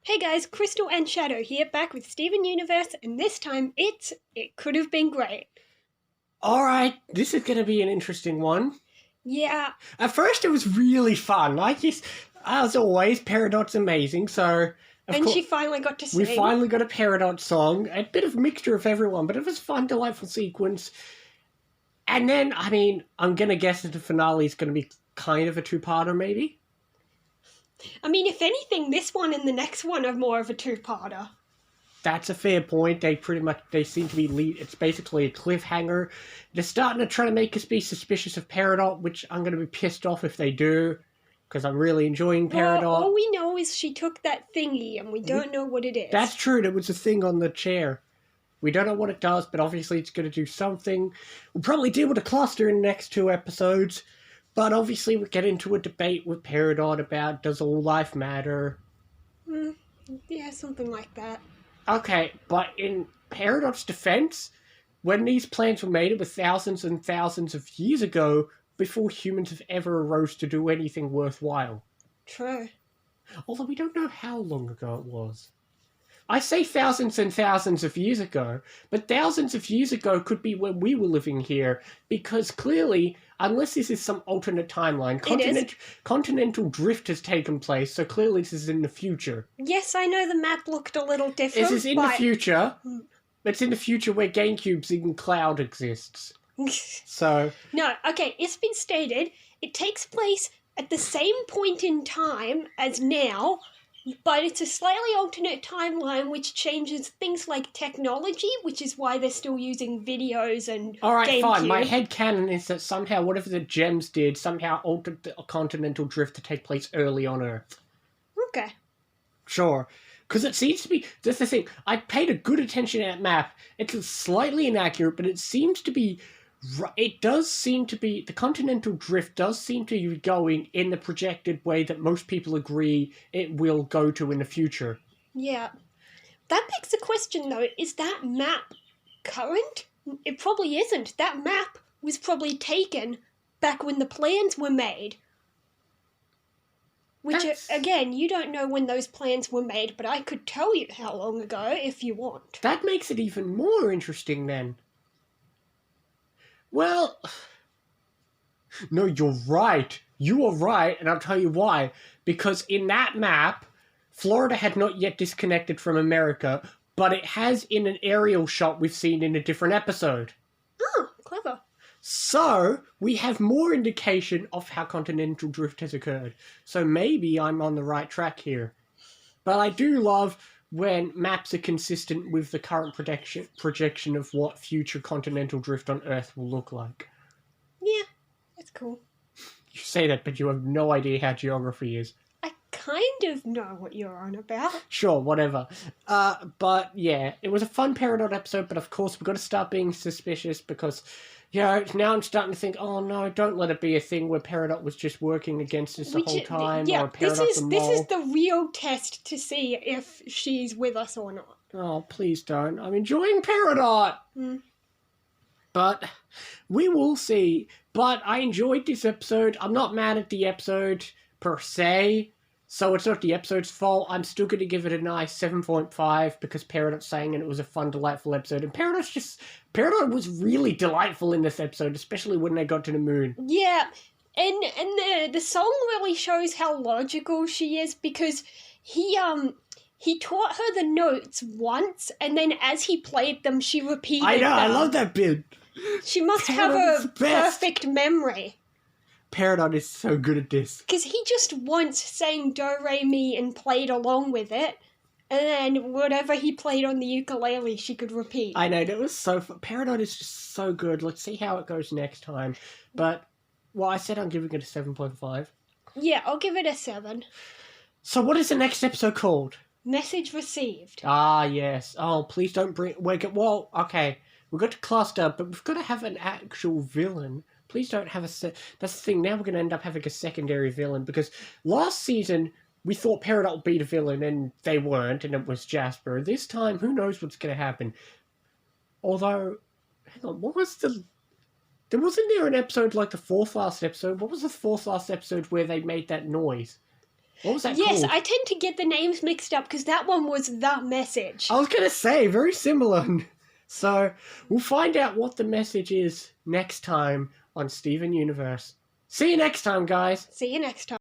Hey guys, Crystal and Shadow here, back with Steven Universe, and this time it could have been great. Alright, this is going to be an interesting one. Yeah, At first it was really fun. As always, Peridot's amazing, so... and she finally got to we sing. finally got a Peridot song. A bit of a mixture of everyone, but it was a fun, delightful sequence. And then, I'm going to guess that the finale is going to be kind of a two-parter, maybe? I mean, if anything, this one and the next one are more of a two-parter. That's a fair point. They seem to be it's basically a cliffhanger. They're starting to try to make us be suspicious of Peridot, which I'm going to be pissed off if they do, because I'm really enjoying Peridot. Well, all we know is she took that thingy, and we don't know what it is. That's true. There was a thing on the chair. We don't know what it does, but obviously it's going to do something. We'll probably deal with a cluster in the next two episodes, but obviously we'll get into a debate with Peridot about does all life matter. Yeah, something like that. Okay, but in Peridot's defense, when these plans were made, it was thousands and thousands of years ago, before humans have ever arose to do anything worthwhile. True. Although we don't know how long ago it was. I say thousands and thousands of years ago, but thousands of years ago could be when we were living here, because clearly, unless this is some alternate timeline, continental drift has taken place, so clearly this is in the future. Yes, I know the map looked a little different, This is in the future. It's in the future where GameCube's in cloud exists. So... No, okay, it's been stated, it takes place at the same point in time as now, but it's a slightly alternate timeline which changes things like technology, which is why they're still using videos and Alright, GameCube. fine. My headcanon is that somehow whatever the gems did somehow altered the continental drift to take place early on Earth. Okay. Sure. Because it seems to be... That's the thing. I paid a good attention to that map. It's slightly inaccurate, but it seems to be... It does seem to be... The continental drift does seem to be going in the projected way that most people agree it will go to in the future. Yeah. That begs the question, though, is that map current? It probably isn't. That map was probably taken back when the plans were made. Which, again, you don't know when those plans were made, but I could tell you how long ago if you want. That makes it even more interesting, then. Well... No, you're right. You are right, and I'll tell you why. Because in that map, Florida had not yet disconnected from America, but it has in an aerial shot we've seen in a different episode. Oh, clever. So, we have more indication of how continental drift has occurred. So maybe I'm on the right track here. But I do love when maps are consistent with the current projection of what future continental drift on Earth will look like. Yeah, that's cool. You say that, but you have no idea how geography is. I kind of know what you're on about. Sure, whatever. But yeah, it was a fun Peridot episode, but of course we've got to start being suspicious because, now I'm starting to think, oh no, don't let it be a thing where Peridot was just working against us the whole time, yeah, or Peridot's a mole. This is the real test to see if she's with us or not. Oh, please don't. I'm enjoying Peridot! But we will see. But I enjoyed this episode. I'm not mad at the episode per se, so it's not the episode's fault. I'm still going to give it a nice 7.5 because Peridot's saying it was a fun, delightful episode. And Peridot was really delightful in this episode, especially when they got to the moon. Yeah, and the song really shows how logical she is because he taught her the notes once, and then as he played them, she repeated them. I love that bit. She must have a perfect memory. Peridot is so good at this. Because he just once sang Do, Re, Mi and played along with it, and then whatever he played on the ukulele, she could repeat. I know, that was so fun. Peridot is just so good. Let's see how it goes next time. But, well, I said I'm giving it a 7.5. Yeah, I'll give it a 7. So what is the next episode called? Message received. Ah, yes. Oh, please don't bring... Well, okay. We've got to cluster, but we've got to have an actual villain. Please don't have a... That's the thing. Now we're going to end up having a secondary villain, because last season, we thought Peridot would be the villain, and they weren't, and it was Jasper. This time, who knows what's going to happen. Although... Hang on, what was the... Wasn't there an episode like the fourth last episode? What was the fourth last episode where they made that noise? What was that Yes, called? I tend to get the names mixed up because that one was The Message. I was going to say, very similar. So, we'll find out what the message is next time on Steven Universe. See you next time, guys. See you next time.